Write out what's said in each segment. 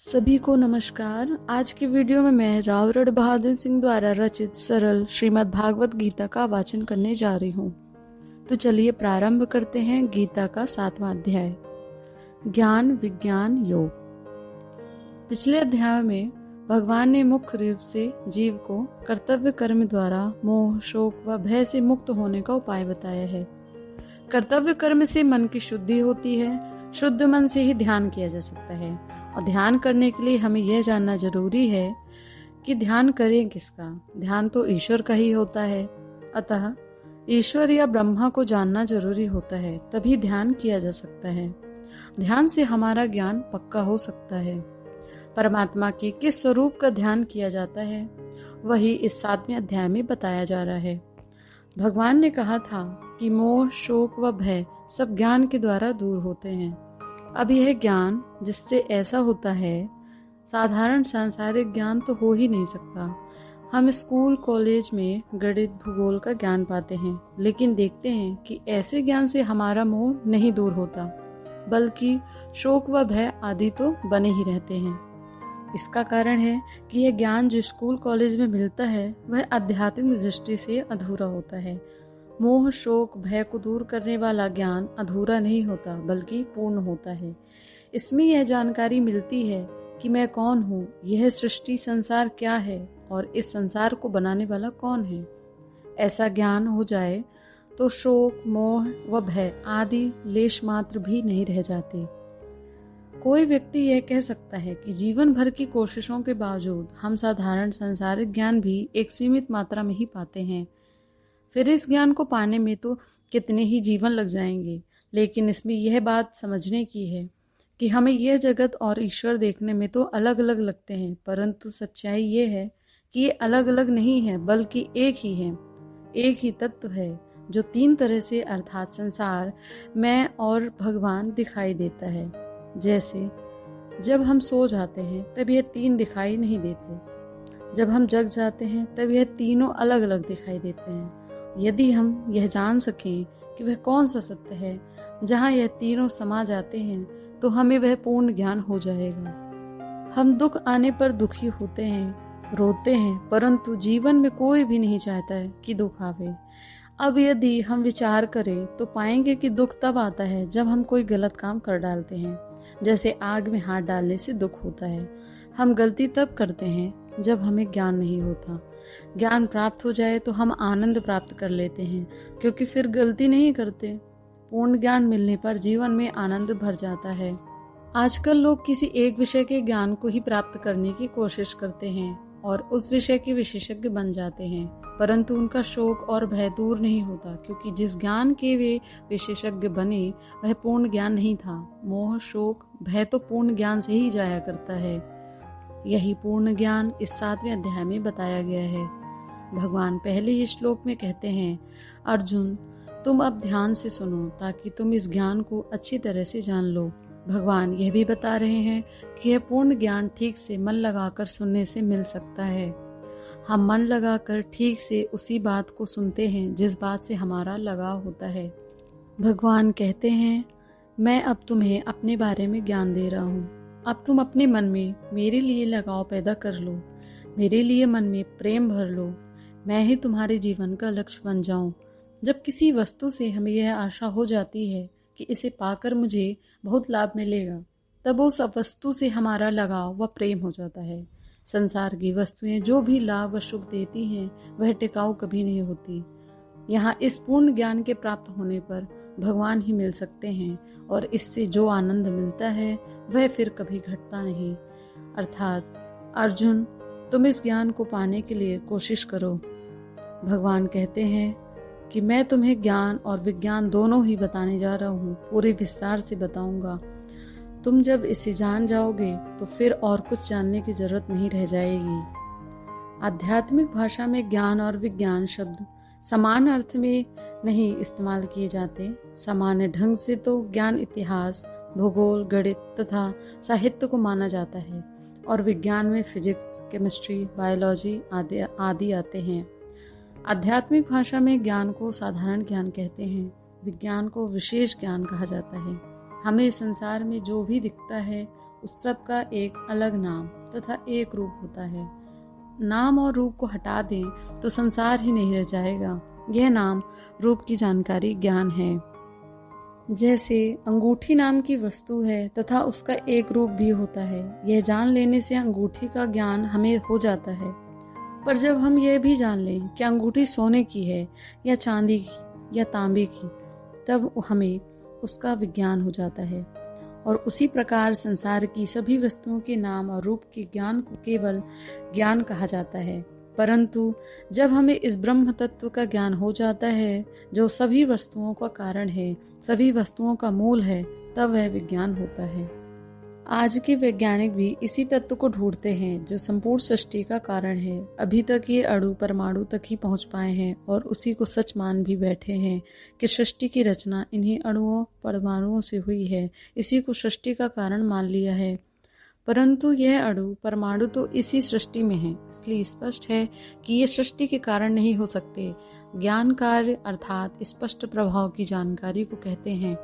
सभी को नमस्कार। आज की वीडियो में मैं राव बहादुर सिंह द्वारा रचित सरल श्रीमद् भागवत गीता का वाचन करने जा रही हूँ। तो चलिए प्रारंभ करते हैं गीता का 7वां अध्याय, ज्ञान विज्ञान योग। पिछले अध्याय में भगवान ने मुख्य रूप से जीव को कर्तव्य कर्म द्वारा मोह, शोक व भय से मुक्त होने का उपाय बताया है। कर्तव्य कर्म से मन की शुद्धि होती है। शुद्ध मन से ही ध्यान किया जा सकता है और ध्यान करने के लिए हमें यह जानना जरूरी है कि ध्यान करें किसका। ध्यान तो ईश्वर का ही होता है, अतः ईश्वर या ब्रह्मा को जानना जरूरी होता है, तभी ध्यान किया जा सकता है। ध्यान से हमारा ज्ञान पक्का हो सकता है। परमात्मा के किस स्वरूप का ध्यान किया जाता है वही इस 7वें अध्याय में बताया जा रहा है। भगवान ने कहा था कि मोह, शोक व भय सब ज्ञान के द्वारा दूर होते हैं। अब यह ज्ञान जिससे ऐसा होता है, साधारण सांसारिक ज्ञान तो हो ही नहीं सकता। हम स्कूल कॉलेज में गणित भूगोल का ज्ञान पाते हैं, लेकिन देखते हैं कि ऐसे ज्ञान से हमारा मोह नहीं दूर होता, बल्कि शोक व भय आदि तो बने ही रहते हैं। इसका कारण है कि यह ज्ञान जो स्कूल कॉलेज में मिलता है वह आध्यात्मिक दृष्टि से अधूरा होता है। मोह, शोक, भय को दूर करने वाला ज्ञान अधूरा नहीं होता, बल्कि पूर्ण होता है। इसमें यह जानकारी मिलती है कि मैं कौन हूँ, यह सृष्टि संसार क्या है और इस संसार को बनाने वाला कौन है। ऐसा ज्ञान हो जाए तो शोक, मोह व भय आदि लेश मात्र भी नहीं रह जाते। कोई व्यक्ति यह कह सकता है कि जीवन भर की कोशिशों के बावजूद हम साधारण सांसारिक ज्ञान भी एक सीमित मात्रा में ही पाते हैं। फिर इस ज्ञान को पाने में तो कितने ही जीवन लग जाएंगे। लेकिन इसमें यह बात समझने की है कि हमें यह जगत और ईश्वर देखने में तो अलग अलग लगते हैं, परंतु सच्चाई ये है कि ये अलग अलग नहीं है, बल्कि एक ही है। एक ही तत्व है जो 3 तरह से अर्थात संसार, मैं और भगवान दिखाई देता है। जैसे जब हम सो जाते हैं तब यह 3 दिखाई नहीं देते, जब हम जग जाते हैं तब यह तीनों अलग अलग दिखाई देते हैं। यदि हम यह जान सकें कि वह कौन सा सत्य है जहाँ यह तीनों समा जाते हैं, तो हमें वह पूर्ण ज्ञान हो जाएगा। हम दुख आने पर दुखी होते हैं, रोते हैं, परंतु जीवन में कोई भी नहीं चाहता है कि दुख आवे। अब यदि हम विचार करें तो पाएंगे कि दुख तब आता है जब हम कोई गलत काम कर डालते हैं। जैसे आग में हाथ डालने से दुख होता है। हम गलती तब करते हैं जब हमें ज्ञान नहीं होता। ज्ञान प्राप्त हो जाए तो हम आनंद प्राप्त कर लेते हैं, क्योंकि फिर गलती नहीं करते। पूर्ण ज्ञान मिलने पर जीवन में आनंद भर जाता है। आजकल लोग किसी एक विषय के ज्ञान को ही प्राप्त करने की कोशिश करते हैं और उस विषय के विशेषज्ञ बन जाते हैं, परंतु उनका शोक और भय दूर नहीं होता, क्योंकि जिस ज्ञान के वे विशेषज्ञ बने वह पूर्ण ज्ञान नहीं था। मोह, शोक, भय तो पूर्ण ज्ञान से ही जाया करता है। यही पूर्ण ज्ञान इस 7वें अध्याय में बताया गया है। भगवान पहले ही श्लोक में कहते हैं, अर्जुन तुम अब ध्यान से सुनो ताकि तुम इस ज्ञान को अच्छी तरह से जान लो। भगवान यह भी बता रहे हैं कि यह पूर्ण ज्ञान ठीक से मन लगाकर सुनने से मिल सकता है। हम मन लगाकर ठीक से उसी बात को सुनते हैं जिस बात से हमारा लगाव होता है। भगवान कहते हैं, मैं अब तुम्हें अपने बारे में ज्ञान दे रहा हूँ। अब तुम अपने मन में मेरे लिए लगाव पैदा कर लो, मेरे लिए मन में प्रेम भर लो। मैं ही तुम्हारे जीवन का लक्ष्य बन जाऊं। जब किसी वस्तु से हमें यह आशा हो जाती है कि इसे पाकर मुझे बहुत लाभ मिलेगा, तब उस वस्तु से हमारा लगाव व प्रेम हो जाता है। संसार की वस्तुएं जो भी लाभ व सुख देती हैं वह टिकाऊ कभी नहीं होती। यहाँ इस पूर्ण ज्ञान के प्राप्त होने पर भगवान ही मिल सकते हैं, और इससे जो आनंद मिलता है वह फिर कभी घटता नहीं। अर्थात अर्जुन तुम इस ज्ञान को पाने के लिए कोशिश करो। भगवान कहते हैं कि मैं तुम्हें ज्ञान और विज्ञान दोनों ही बताने जा रहा हूँ, पूरे विस्तार से बताऊंगा। तुम जब इसे जान जाओगे तो फिर और कुछ जानने की जरूरत नहीं रह जाएगी। आध्यात्मिक भाषा में ज्ञान और विज्ञान शब्द समान अर्थ में नहीं इस्तेमाल किए जाते। सामान्य ढंग से तो ज्ञान इतिहास, भूगोल, गणित तथा साहित्य को माना जाता है, और विज्ञान में फिजिक्स, केमिस्ट्री, बायोलॉजी आदि आते हैं। आध्यात्मिक भाषा में ज्ञान को साधारण ज्ञान कहते हैं, विज्ञान को विशेष ज्ञान कहा जाता है। हमें संसार में जो भी दिखता है उस सब का एक अलग नाम तथा एक रूप होता है। नाम और रूप को हटा दें तो संसार ही नहीं रह जाएगा। यह नाम रूप की जानकारी ज्ञान है। जैसे अंगूठी नाम की वस्तु है तथा उसका एक रूप भी होता है। यह जान लेने से अंगूठी का ज्ञान हमें हो जाता है। पर जब हम यह भी जान लें कि अंगूठी सोने की है या चांदी की या तांबे की, तब हमें उसका विज्ञान हो जाता है। और उसी प्रकार संसार की सभी वस्तुओं के नाम और रूप के ज्ञान को केवल ज्ञान कहा जाता है। परंतु जब हमें इस ब्रह्म तत्व का ज्ञान हो जाता है, जो सभी वस्तुओं का कारण है, सभी वस्तुओं का मूल है, तब वह विज्ञान होता है। आज के वैज्ञानिक भी इसी तत्व को ढूंढते हैं जो संपूर्ण सृष्टि का कारण है। अभी तक ये अणु परमाणु तक ही पहुंच पाए हैं और उसी को सच मान भी बैठे हैं कि सृष्टि की रचना इन्हीं अणुओं परमाणुओं से हुई है। इसी को सृष्टि का कारण मान लिया है। परंतु यह अणु परमाणु तो इसी सृष्टि में है, इसलिए स्पष्ट है कि ये सृष्टि के कारण नहीं हो सकते। ज्ञान कार्य अर्थात स्पष्ट प्रभाव की जानकारी को कहते हैं।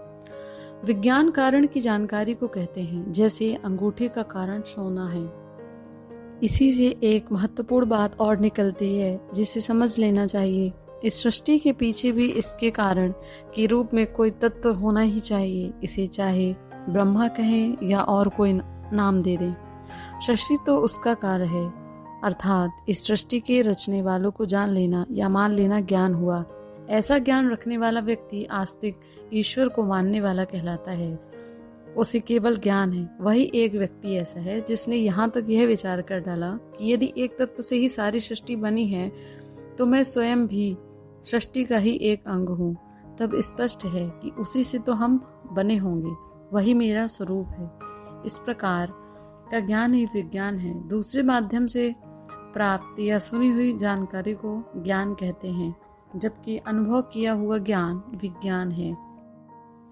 विज्ञान कारण की जानकारी को कहते हैं। जैसे अंगूठे का कारण सोना है। इसी से एक महत्वपूर्ण बात और निकलती है जिसे समझ लेना चाहिए। इस सृष्टि के पीछे भी इसके कारण के रूप में कोई तत्व होना ही चाहिए। इसे चाहे ब्रह्मा कहें या और कोई नाम दे दें, सृष्टि तो उसका कार्य है। अर्थात इस सृष्टि के रचने वालों को जान लेना या मान लेना ज्ञान हुआ। ऐसा ज्ञान रखने वाला व्यक्ति आस्तिक ईश्वर को मानने वाला कहलाता है। उसे केवल ज्ञान है। वही एक व्यक्ति ऐसा है जिसने यहाँ तक यह विचार कर डाला कि यदि एक तत्व से ही सारी सृष्टि बनी है तो मैं स्वयं भी सृष्टि का ही एक अंग हूँ। तब स्पष्ट है कि उसी से तो हम बने होंगे, वही मेरा स्वरूप है। इस प्रकार का ज्ञान ही विज्ञान है। दूसरे माध्यम से प्राप्त या सुनी हुई जानकारी को ज्ञान कहते हैं, जबकि अनुभव किया हुआ ज्ञान विज्ञान है।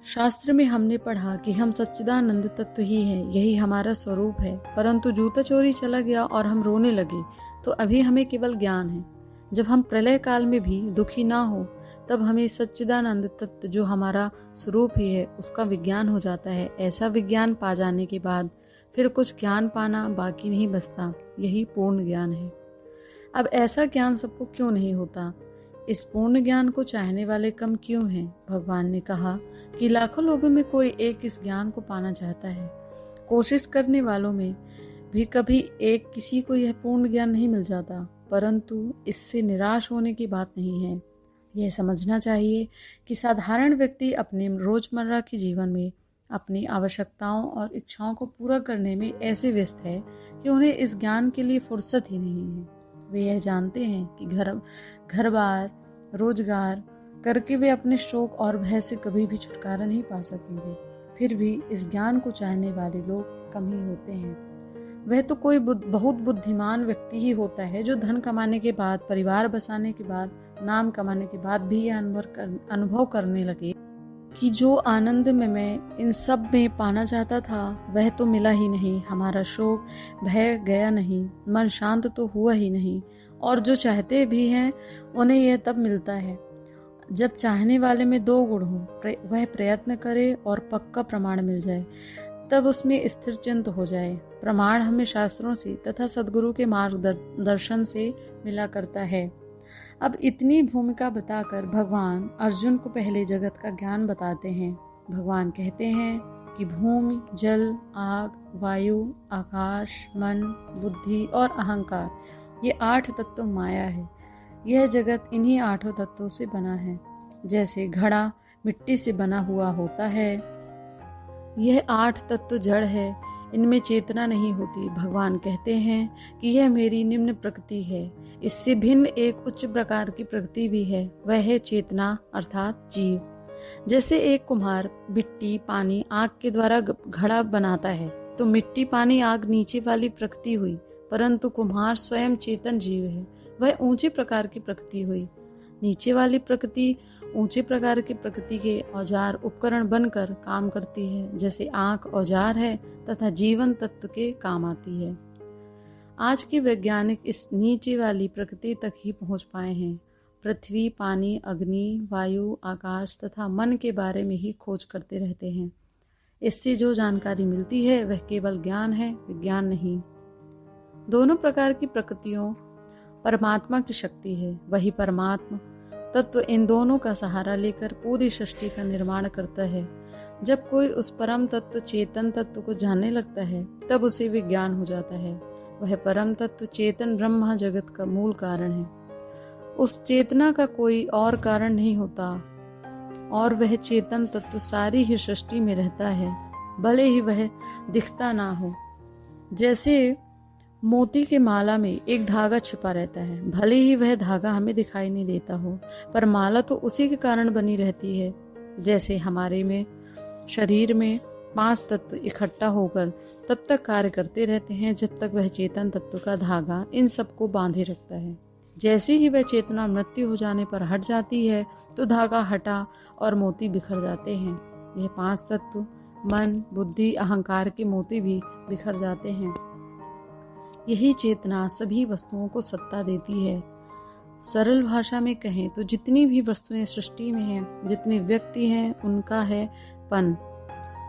शास्त्र में हमने पढ़ा कि हम सच्चिदानंद तत्व ही है, यही हमारा स्वरूप है। परंतु जूता चोरी चला गया और हम रोने लगे तो अभी हमें केवल ज्ञान है। जब हम प्रलय काल में भी दुखी ना हो तब हमें सच्चिदानंद तत्व जो हमारा स्वरूप ही है उसका विज्ञान हो जाता है। ऐसा विज्ञान पा जाने के बाद फिर कुछ ज्ञान पाना बाकी नहीं बचता। यही पूर्ण ज्ञान है। अब ऐसा ज्ञान सबको क्यों नहीं होता? इस पूर्ण ज्ञान को चाहने वाले कम क्यों हैं? भगवान ने कहा कि लाखों लोगों में कोई एक इस ज्ञान को पाना चाहता है। कोशिश करने वालों में भी कभी एक किसी को यह पूर्ण ज्ञान नहीं मिल जाता। परंतु इससे निराश होने की बात नहीं है। यह समझना चाहिए कि साधारण व्यक्ति अपने रोजमर्रा के जीवन में अपनी आवश्यकताओं और इच्छाओं को पूरा करने में ऐसे व्यस्त है कि उन्हें इस ज्ञान के लिए फुर्सत ही नहीं है। वे यह जानते हैं कि घर बार रोजगार करके वे अपने शोक और भय से कभी भी छुटकारा नहीं पा सकेंगे। फिर भी इस ज्ञान को चाहने वाले लोग कम ही होते हैं। वह तो कोई बहुत बुद्धिमान व्यक्ति ही होता है जो धन कमाने के बाद, परिवार बसाने के बाद, नाम कमाने के बाद भी यह अनुभव करने लगे कि जो आनंद में मैं इन सब में पाना चाहता था वह तो मिला ही नहीं। हमारा शोक भय गया नहीं, मन शांत तो हुआ ही नहीं। और जो चाहते भी हैं उन्हें यह तब मिलता है जब चाहने वाले में दो गुण हो, वह प्रयत्न करे और पक्का प्रमाण मिल जाए, तब उसमें स्थिर चिंत हो जाए। प्रमाण हमें शास्त्रों से तथा सद्गुरु के मार्गदर्शन से मिला करता है। अब इतनी भूमिका बताकर भगवान अर्जुन को पहले जगत का ज्ञान बताते हैं। भगवान कहते हैं कि भूमि, जल, आग, वायु, आकाश, मन, बुद्धि और अहंकार, ये 8 तत्व माया है। यह जगत इन्हीं 8 तत्वों से बना है। जैसे घड़ा मिट्टी से बना हुआ होता है, यह 8 तत्व जड़ है, इनमें चेतना नहीं होती। भगवान कहते हैं कि यह मेरी निम्न प्रकृति है। इससे भिन्न एक उच्च प्रकार की प्रकृति भी है, वह है चेतना अर्थात जीव। जैसे एक कुम्हार मिट्टी, पानी, आग के द्वारा घड़ा बनाता है तो मिट्टी, पानी, आग नीचे वाली प्रकृति हुई, परंतु कुम्हार स्वयं चेतन जीव है, वह ऊंचे प्रकार की प्रकृति हुई। नीचे वाली प्रकृति ऊंचे प्रकार की प्रकृति के औजार उपकरण बनकर काम करती है। जैसे आंख औजार है तथा जीवन तत्व के काम आती है। आज के वैज्ञानिक इस नीचे वाली प्रकृति तक ही पहुंच पाए हैं। पृथ्वी, पानी, अग्नि, वायु, आकाश तथा मन के बारे में ही खोज करते रहते हैं। इससे जो जानकारी मिलती है वह केवल ज्ञान है, विज्ञान नहीं। दोनों प्रकार की प्रकृतियों परमात्मा की शक्ति है। वही परमात्मा तत्व इन दोनों का सहारा लेकर पूरी सृष्टि का निर्माण करता है। जब कोई उस परम तत्व चेतन तत्व को जानने लगता है तब उसे विज्ञान हो जाता है। वह परम तत्व चेतन ब्रह्मा जगत का मूल कारण है। उस चेतना का कोई और कारण नहीं होता और वह चेतन तत्व सारी ही सृष्टि में रहता है, भले ही वह दिखता ना हो। जैसे मोती के माला में एक धागा छिपा रहता है, भले ही वह धागा हमें दिखाई नहीं देता हो, पर माला तो उसी के कारण बनी रहती है। जैसे हमारे में शरीर में 5 तत्व इकट्ठा होकर तब तक कार्य करते रहते हैं जब तक वह चेतन तत्व का धागा इन सबको बांधे रखता है। जैसे ही वह चेतना मृत्यु हो जाने पर हट जाती है तो धागा हटा और मोती बिखर जाते हैं। यह 5 तत्व मन, बुद्धि, अहंकार के मोती भी बिखर जाते हैं। यही चेतना सभी वस्तुओं को सत्ता देती है। सरल भाषा में कहें तो जितनी भी वस्तुएं सृष्टि में हैं, जितने व्यक्ति हैं, उनका है पन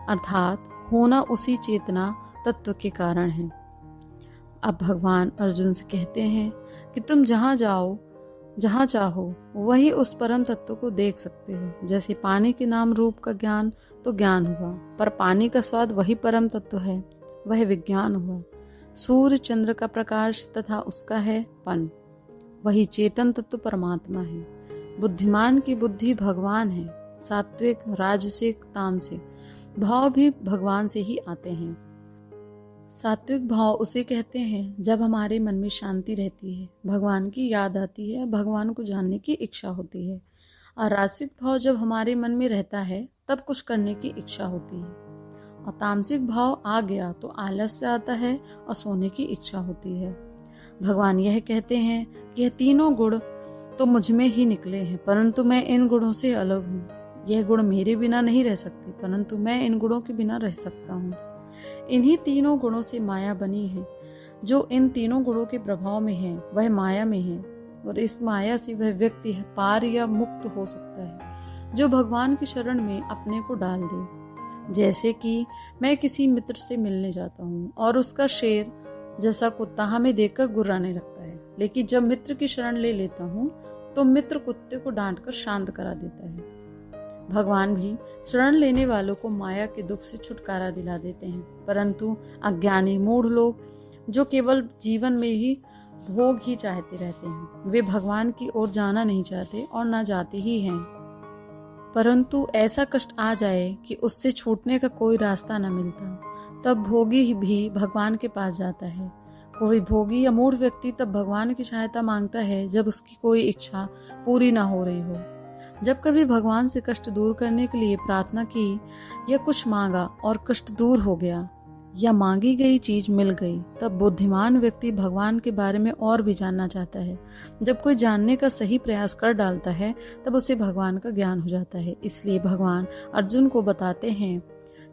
अर्थात होना उसी चेतना तत्व के कारण है। अब भगवान अर्जुन से कहते हैं कि तुम जहां जाओ, जहां चाहो वही उस परम तत्व को देख सकते हो। जैसे पानी के नाम रूप का ज्ञान तो ज्ञान हुआ, पर पानी का स्वाद वही परम तत्व है, वह विज्ञान हुआ। सूर्य चंद्र का प्रकाश तथा उसका है पन, वही चेतन तत्व परमात्मा है। बुद्धिमान की बुद्धि भगवान है। सात्विक, राजसिक, तामसिक भाव भी भगवान से ही आते हैं। सात्विक भाव उसे कहते हैं जब हमारे मन में शांति रहती है, भगवान की याद आती है, भगवान को जानने की इच्छा होती है। और राजसिक भाव जब हमारे मन में रहता है तब कुछ करने की इच्छा होती है। और तामसिक भाव आ गया तो आलस्य आता है और सोने की इच्छा होती है। भगवान यह कहते हैं कि यह तीनों गुण तो मुझ में ही निकले हैं, परंतु मैं इन गुणों से अलग हूँ। यह गुण मेरे बिना नहीं रह सकते, परंतु मैं इन गुणों के बिना रह सकता हूँ। इन्हीं तीनों गुणों से माया बनी है। जो इन तीनों गुणों के प्रभाव में है वह माया में है, और इस माया से वह व्यक्ति पार या मुक्त हो सकता है जो भगवान की शरण में अपने को डाल दे। जैसे कि मैं किसी मित्र से मिलने जाता हूँ और उसका शेर जैसा कुत्ता हमें देखकर गुर्राने लगता है, लेकिन जब मित्र की शरण ले लेता हूँ तो मित्र कुत्ते को डांटकर शांत करा देता है। भगवान भी शरण लेने वालों को माया के दुख से छुटकारा दिला देते हैं, परंतु अज्ञानी मूढ़ लोग जो केवल जीवन में ही भोग ही चाहते रहते हैं, वे भगवान की ओर जाना नहीं चाहते और ना जाते ही हैं। परंतु ऐसा कष्ट आ जाए कि उससे छूटने का कोई रास्ता न मिलता, तब भोगी भी भगवान के पास जाता है। कोई भोगी या मूढ़ व्यक्ति तब भगवान की सहायता मांगता है जब उसकी कोई इच्छा पूरी ना हो रही हो। जब कभी भगवान से कष्ट दूर करने के लिए प्रार्थना की या कुछ मांगा और कष्ट दूर हो गया या मांगी गई चीज मिल गई, तब बुद्धिमान व्यक्ति भगवान के बारे में और भी जानना चाहता है। जब कोई जानने का सही प्रयास कर डालता है तब उसे भगवान का ज्ञान हो जाता है। इसलिए भगवान अर्जुन को बताते हैं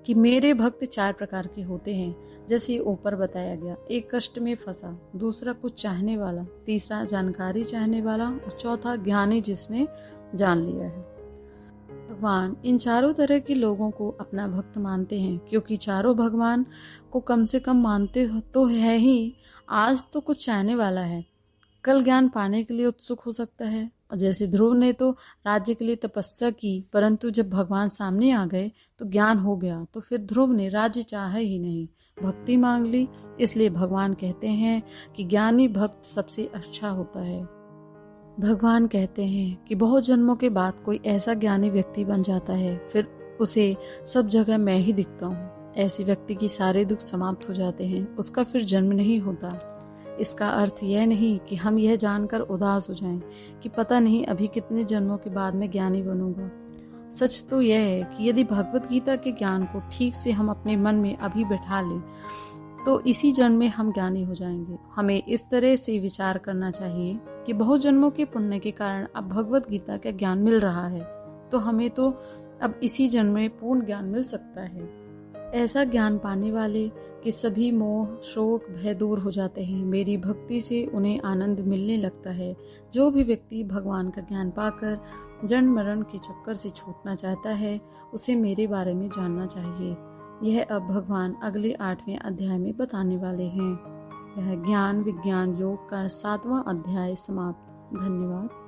कि मेरे भक्त 4 प्रकार के होते हैं, जैसे ऊपर बताया गया। एक कष्ट में फंसा, दूसरा कुछ चाहने वाला, तीसरा जानकारी चाहने वाला और चौथा ज्ञानी जिसने जान लिया है। भगवान इन चारों तरह के लोगों को अपना भक्त मानते हैं, क्योंकि चारों भगवान को कम से कम मानते तो है ही। आज तो कुछ चाहने वाला है, कल ज्ञान पाने के लिए उत्सुक हो सकता है। और जैसे ध्रुव ने तो राज्य के लिए तपस्या की, परंतु जब भगवान सामने आ गए तो ज्ञान हो गया, तो फिर ध्रुव ने राज्य चाहा ही नहीं, भक्ति मांग ली। इसलिए भगवान कहते हैं कि ज्ञानी भक्त सबसे अच्छा होता है। भगवान कहते हैं कि बहुत जन्मों के बाद कोई ऐसा ज्ञानी व्यक्ति बन जाता है, फिर उसे सब जगह मैं ही दिखता हूँ। ऐसे व्यक्ति की सारे दुख समाप्त हो जाते हैं, उसका फिर जन्म नहीं होता। इसका अर्थ यह नहीं कि हम यह जानकर उदास हो जाएं कि पता नहीं अभी कितने जन्मों के बाद मैं ज्ञानी बनूंगा। सच तो यह है कि यदि भगवत गीता के ज्ञान को ठीक से हम अपने मन में अभी बैठा लें तो इसी जन्म में हम ज्ञानी हो जाएंगे। हमें इस तरह से विचार करना चाहिए कि बहुत जन्मों के पुण्य के कारण अब भगवत गीता का ज्ञान मिल रहा है, तो हमें तो अब इसी जन्म में पूर्ण ज्ञान मिल सकता है। ऐसा ज्ञान पाने वाले कि सभी मोह, शोक, भय दूर हो जाते हैं। मेरी भक्ति से उन्हें आनंद मिलने लगता है। जो भी व्यक्ति भगवान का ज्ञान पाकर जन्म मरण के चक्कर से छूटना चाहता है, उसे मेरे बारे में जानना चाहिए। यह अब भगवान अगले 8वें अध्याय में बताने वाले हैं। यह ज्ञान विज्ञान योग का 7वां अध्याय समाप्त। धन्यवाद।